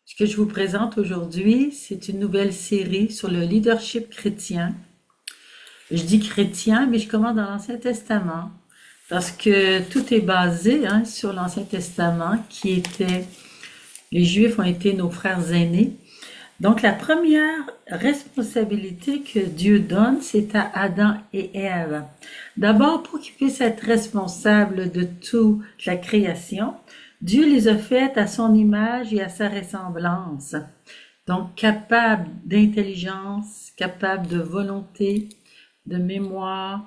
Ce que je vous présente aujourd'hui, c'est une nouvelle série sur le leadership chrétien. Je dis chrétien, mais je commence dans l'Ancien Testament parce que tout est basé sur l'Ancien Testament les Juifs ont été nos frères aînés. Donc la première responsabilité que Dieu donne, c'est à Adam et Ève. D'abord, pour qu'ils puissent être responsables de toute la création, Dieu les a faites à son image et à sa ressemblance. Donc capables d'intelligence, capables de volonté, de mémoire,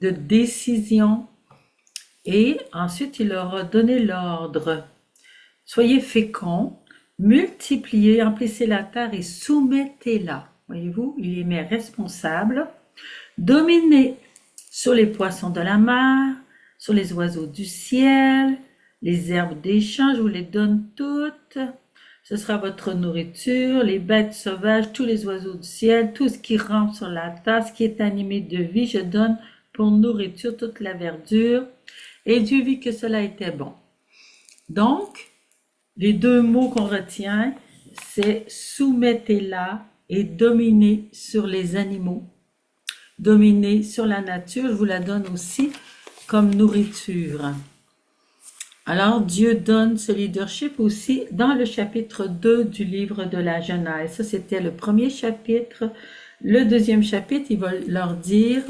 de décision. Et ensuite, il leur a donné l'ordre. Soyez féconds, multipliez, remplissez la terre et soumettez-la. Voyez-vous, il les met responsables. Dominez sur les poissons de la mer, sur les oiseaux du ciel, les herbes des champs, je vous les donne toutes. Ce sera votre nourriture, les bêtes sauvages, tous les oiseaux du ciel, tout ce qui rampe sur la terre, ce qui est animé de vie, je donne pour nourriture toute la verdure. Et Dieu vit que cela était bon. Donc, les deux mots qu'on retient, c'est soumettez-la et dominez sur les animaux. Dominez sur la nature, je vous la donne aussi comme nourriture. Alors, Dieu donne ce leadership aussi dans le chapitre 2 du livre de la Genèse. Ça, c'était le premier chapitre. Le deuxième chapitre, il va leur dire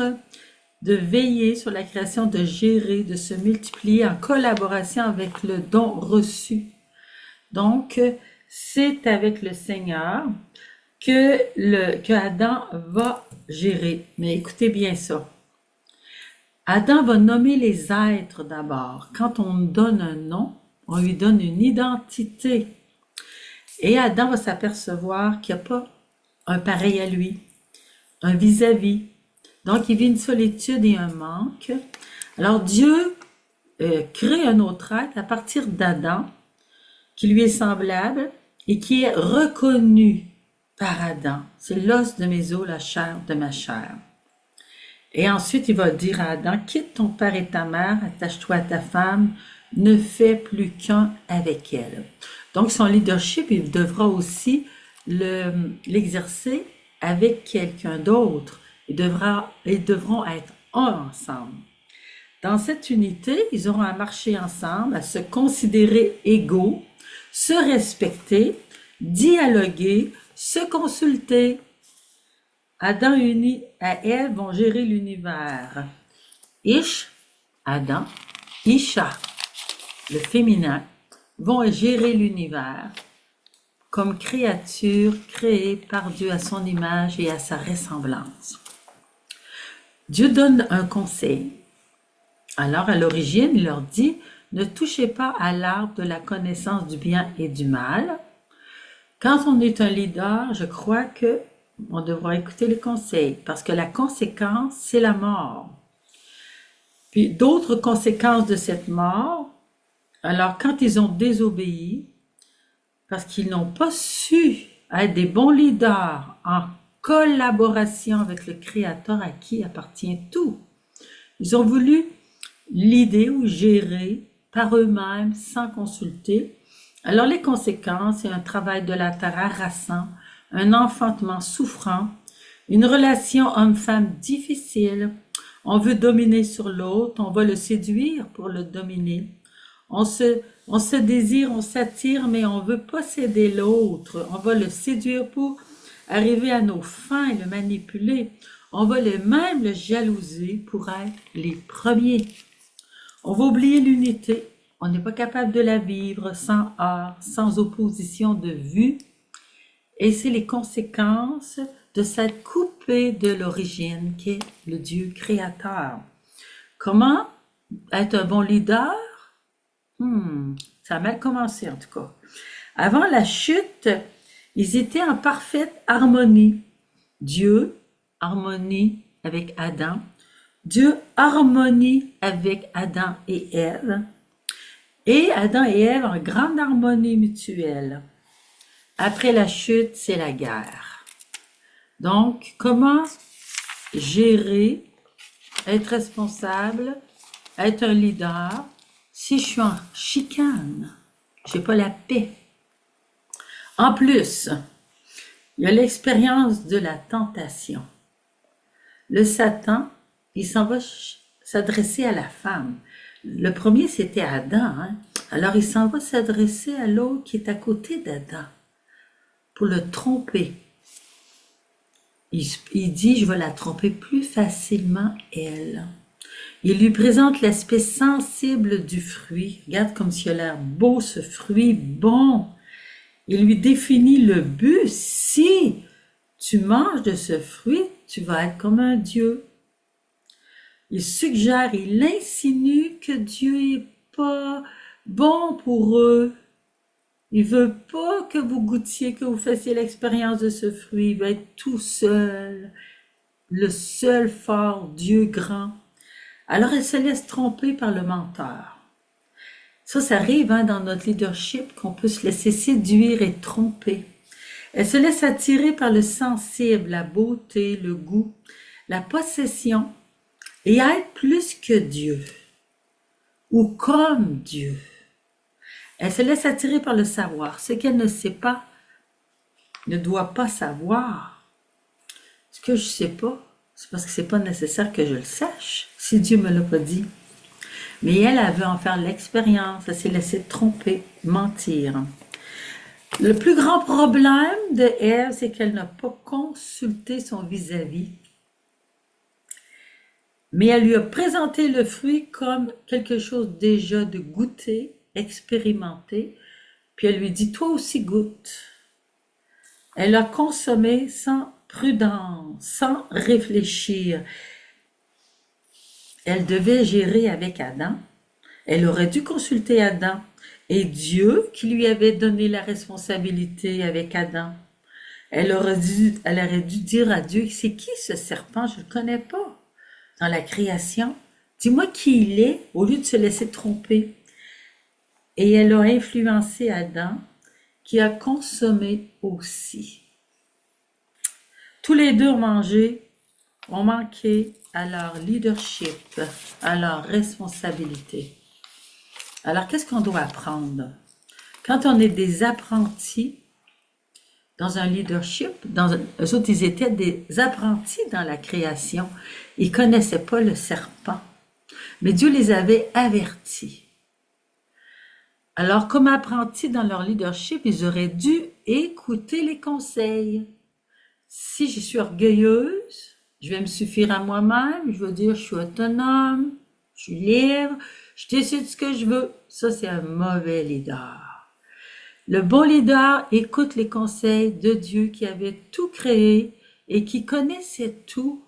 de veiller sur la création, de gérer, de se multiplier en collaboration avec le don reçu. Donc, c'est avec le Seigneur que Adam va gérer. Mais écoutez bien ça. Adam va nommer les êtres d'abord. Quand on donne un nom, on lui donne une identité. Et Adam va s'apercevoir qu'il n'y a pas un pareil à lui, un vis-à-vis. Donc, il vit une solitude et un manque. Alors, Dieu crée un autre être à partir d'Adam, qui lui est semblable et qui est reconnu par Adam. C'est l'os de mes os, la chair de ma chair. Et ensuite, il va dire à Adam, quitte ton père et ta mère, attache-toi à ta femme, ne fais plus qu'un avec elle. Donc, son leadership, il devra aussi l'exercer avec quelqu'un d'autre. Ils devront être un ensemble. Dans cette unité, ils auront à marcher ensemble, à se considérer égaux, se respecter, dialoguer, se consulter. Adam uni à Ève vont gérer l'univers. Ish, Adam, Isha, le féminin, vont gérer l'univers comme créature créée par Dieu à son image et à sa ressemblance. Dieu donne un conseil. Alors, à l'origine, il leur dit, ne touchez pas à l'arbre de la connaissance du bien et du mal. Quand on est un leader, je crois que on devra écouter les conseils parce que la conséquence, c'est la mort. Puis d'autres conséquences de cette mort, alors quand ils ont désobéi, parce qu'ils n'ont pas su être des bons leaders en collaboration avec le Créateur à qui appartient tout, ils ont voulu l'idée ou gérer par eux-mêmes sans consulter. Alors les conséquences, c'est un travail de la terre harassant, un enfantement souffrant, une relation homme-femme difficile. On veut dominer sur l'autre, on va le séduire pour le dominer. On se désire, on s'attire, mais on veut posséder l'autre. On va le séduire pour arriver à nos fins et le manipuler. On va même le jalouser pour être les premiers. On va oublier l'unité. On n'est pas capable de la vivre sans art, sans opposition de vue. Et c'est les conséquences de s'être coupé de l'origine qui est le Dieu créateur. Comment être un bon leader? Ça a mal commencé en tout cas. Avant la chute, ils étaient en parfaite harmonie. Dieu, harmonie avec Adam. Dieu, harmonie avec Adam et Ève. Et Adam et Ève en grande harmonie mutuelle. Après la chute, c'est la guerre. Donc, comment gérer, être responsable, être un leader, si je suis en chicane, j'ai pas la paix. En plus, il y a l'expérience de la tentation. Le Satan, il s'en va s'adresser à la femme. Le premier, c'était Adam. Hein? Alors, il s'en va s'adresser à l'autre qui est à côté d'Adam pour le tromper. Il dit, je vais la tromper plus facilement, elle. Il lui présente l'aspect sensible du fruit. Regarde comme s'il a l'air beau, ce fruit bon. Il lui définit le but. Si tu manges de ce fruit, tu vas être comme un Dieu. Il suggère, il insinue que Dieu n'est pas bon pour eux. Il veut pas que vous goûtiez, que vous fassiez l'expérience de ce fruit. Il va être tout seul, le seul fort Dieu grand. Alors elle se laisse tromper par le menteur. Ça arrive hein, dans notre leadership qu'on peut se laisser séduire et tromper. Elle se laisse attirer par le sensible, la beauté, le goût, la possession et être plus que Dieu ou comme Dieu. Elle se laisse attirer par le savoir. Ce qu'elle ne sait pas, ne doit pas savoir. Ce que je ne sais pas, c'est parce que ce n'est pas nécessaire que je le sache, si Dieu ne me l'a pas dit. Mais elle veut en faire l'expérience, elle s'est laissée tromper, mentir. Le plus grand problème de Ève, c'est qu'elle n'a pas consulté son vis-à-vis. Mais elle lui a présenté le fruit comme quelque chose déjà de goûté, expérimenté, puis elle lui dit, toi aussi goûte. Elle a consommé sans prudence, sans réfléchir. Elle devait gérer avec Adam. Elle aurait dû consulter Adam et Dieu qui lui avait donné la responsabilité avec Adam. Elle aurait dû dire à Dieu, c'est qui ce serpent? Je ne le connais pas. Dans la création, dis-moi qui il est, au lieu de se laisser tromper. Et elle a influencé Adam, qui a consommé aussi. Tous les deux ont manqué à leur leadership, à leur responsabilité. Alors, qu'est-ce qu'on doit apprendre? Quand on est des apprentis dans un leadership, eux autres, ils étaient des apprentis dans la création. Ils ne connaissaient pas le serpent, mais Dieu les avait avertis. Alors, comme apprentis dans leur leadership, ils auraient dû écouter les conseils. Si je suis orgueilleuse, je vais me suffire à moi-même, je vais dire je suis autonome, je suis libre, je décide ce que je veux. Ça, c'est un mauvais leader. Le bon leader écoute les conseils de Dieu qui avait tout créé et qui connaissait tout.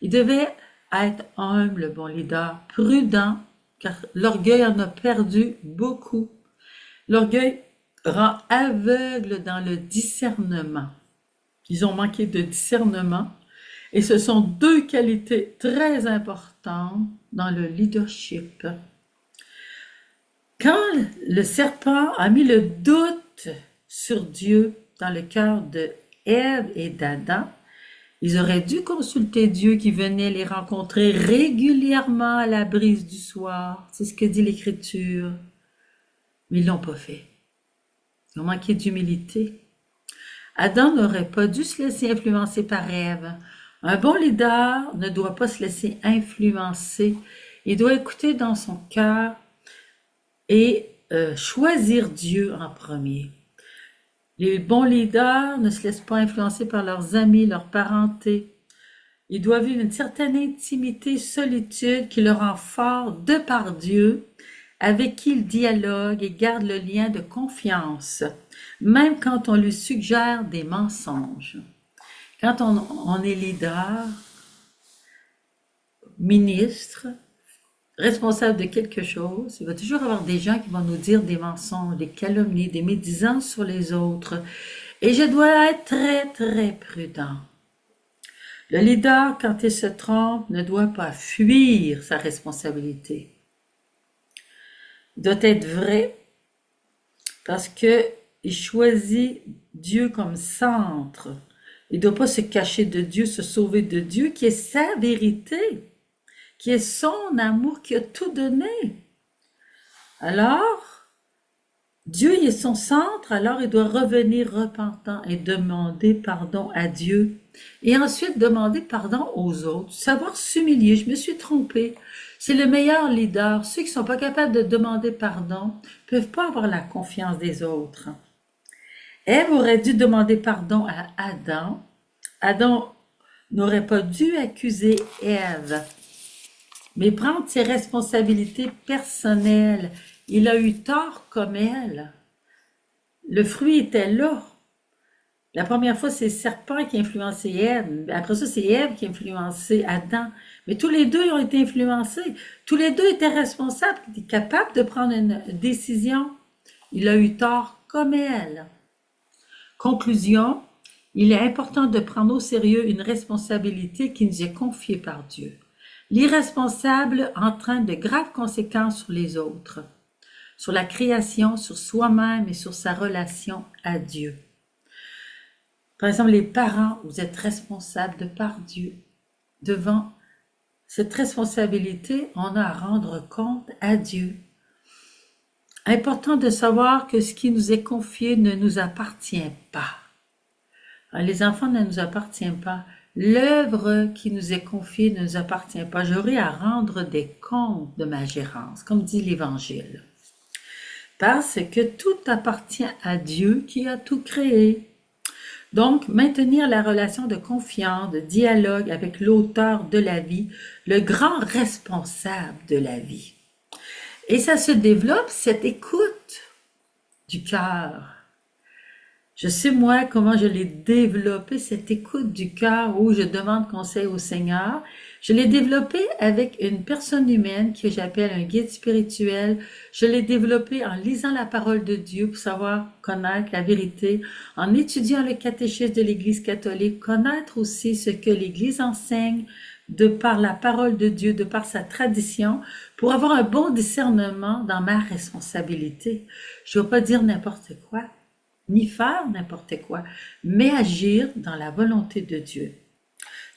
Il devait être humble, le bon leader, prudent, car l'orgueil en a perdu beaucoup. L'orgueil rend aveugle dans le discernement. Ils ont manqué de discernement et ce sont deux qualités très importantes dans le leadership. Quand le serpent a mis le doute sur Dieu dans le cœur de Ève et d'Adam, ils auraient dû consulter Dieu qui venait les rencontrer régulièrement à la brise du soir. C'est ce que dit l'Écriture. Mais ils ne l'ont pas fait. Ils ont manqué d'humilité. Adam n'aurait pas dû se laisser influencer par Ève. Un bon leader ne doit pas se laisser influencer. Il doit écouter dans son cœur et choisir Dieu en premier. Les bons leaders ne se laissent pas influencer par leurs amis, leur parenté. Ils doivent vivre une certaine intimité, solitude qui leur rend fort de par Dieu, avec qui ils dialoguent et gardent le lien de confiance, même quand on lui suggère des mensonges. Quand on est leader, ministre, responsable de quelque chose, il va toujours y avoir des gens qui vont nous dire des mensonges, des calomnies, des médisances sur les autres. Et je dois être très, très prudent. Le leader, quand il se trompe, ne doit pas fuir sa responsabilité. Il doit être vrai parce qu'il choisit Dieu comme centre. Il ne doit pas se cacher de Dieu, se sauver de Dieu, qui est sa vérité, qui est son amour, qui a tout donné. Alors, Dieu est son centre, alors il doit revenir repentant et demander pardon à Dieu. Et ensuite demander pardon aux autres. Savoir s'humilier. Je me suis trompée. C'est le meilleur leader. Ceux qui ne sont pas capables de demander pardon ne peuvent pas avoir la confiance des autres. Ève aurait dû demander pardon à Adam. Adam n'aurait pas dû accuser Ève, mais prendre ses responsabilités personnelles. Il a eu tort comme elle. Le fruit était là. La première fois, c'est le serpent qui a influencé Ève. Après ça, c'est Ève qui a influencé Adam. Mais tous les deux ils ont été influencés. Tous les deux étaient responsables, étaient capables de prendre une décision. Il a eu tort comme elle. Conclusion, il est important de prendre au sérieux une responsabilité qui nous est confiée par Dieu. L'irresponsable entraîne de graves conséquences sur les autres, sur la création, sur soi-même et sur sa relation à Dieu. Par exemple, les parents, vous êtes responsables de par Dieu. Devant cette responsabilité, on a à rendre compte à Dieu. Important de savoir que ce qui nous est confié ne nous appartient pas. Les enfants ne nous appartiennent pas. L'œuvre qui nous est confiée ne nous appartient pas. J'aurai à rendre des comptes de ma gérance, comme dit l'Évangile. Parce que tout appartient à Dieu qui a tout créé. Donc, maintenir la relation de confiance, de dialogue avec l'auteur de la vie, le grand responsable de la vie. Et ça se développe, cette écoute du cœur. Je sais moi comment je l'ai développé, cette écoute du cœur où je demande conseil au Seigneur. Je l'ai développé avec une personne humaine que j'appelle un guide spirituel. Je l'ai développé en lisant la parole de Dieu pour savoir connaître la vérité, en étudiant le catéchisme de l'Église catholique, connaître aussi ce que l'Église enseigne de par la parole de Dieu, de par sa tradition, pour avoir un bon discernement dans ma responsabilité. Je ne veux pas dire n'importe quoi, ni faire n'importe quoi, mais agir dans la volonté de Dieu.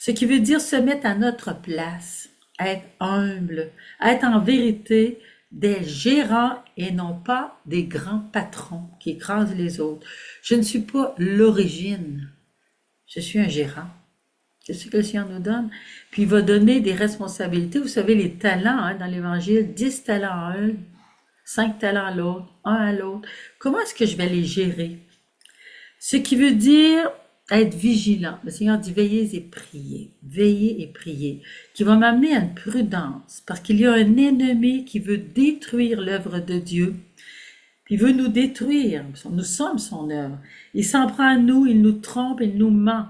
Ce qui veut dire se mettre à notre place, être humble, être en vérité des gérants et non pas des grands patrons qui écrasent les autres. Je ne suis pas l'origine, je suis un gérant. C'est ce que le Seigneur nous donne. Puis il va donner des responsabilités. Vous savez, les talents dans l'Évangile, 10 talents à un, 5 talents à l'autre, un à l'autre. Comment est-ce que je vais les gérer? Ce qui veut dire être vigilant. Le Seigneur dit veillez et priez, qui va m'amener à une prudence, parce qu'il y a un ennemi qui veut détruire l'œuvre de Dieu, puis il veut nous détruire. Nous sommes son œuvre. Il s'en prend à nous, il nous trompe, il nous ment.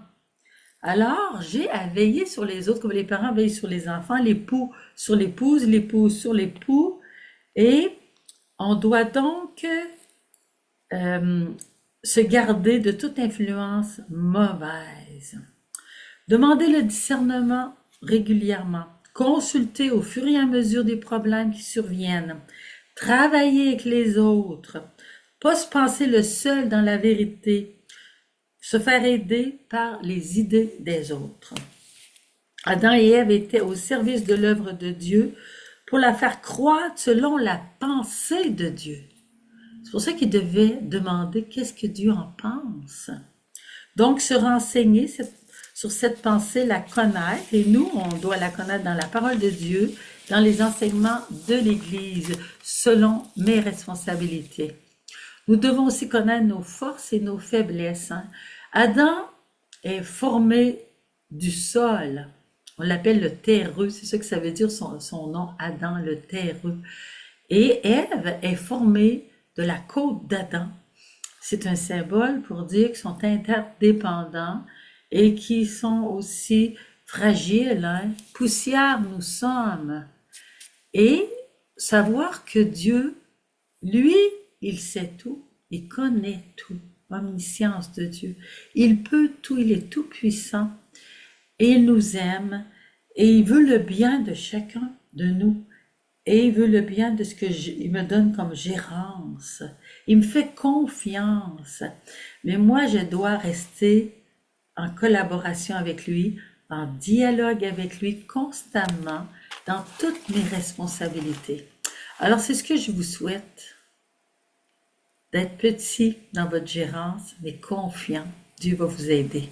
Alors, j'ai à veiller sur les autres, comme les parents veillent sur les enfants, l'époux sur l'épouse sur l'époux, et on doit donc se garder de toute influence mauvaise. Demandez le discernement régulièrement. Consulter au fur et à mesure des problèmes qui surviennent. Travailler avec les autres. Pas se penser le seul dans la vérité. Se faire aider par les idées des autres. Adam et Ève étaient au service de l'œuvre de Dieu pour la faire croître selon la pensée de Dieu. C'est pour ça qu'ils devaient demander qu'est-ce que Dieu en pense. Donc, se renseigner sur cette pensée, la connaître, et nous, on doit la connaître dans la parole de Dieu, dans les enseignements de l'Église, selon mes responsabilités. Nous devons aussi connaître nos forces et nos faiblesses. Adam est formé du sol. On l'appelle le terreux, c'est ça que ça veut dire son nom, Adam, le terreux. Et Ève est formée de la côte d'Adam. C'est un symbole pour dire qu'ils sont interdépendants et qu'ils sont aussi fragiles. Poussière nous sommes. Et savoir que Dieu, lui, il sait tout, il connaît tout. Omniscience de Dieu. Il peut tout, il est tout puissant et il nous aime et il veut le bien de chacun de nous et il veut le bien de ce il me donne comme gérance. Il me fait confiance. Mais moi, je dois rester en collaboration avec lui, en dialogue avec lui constamment dans toutes mes responsabilités. Alors, c'est ce que je vous souhaite. d'être petit dans votre gérance, mais confiant. Dieu va vous aider.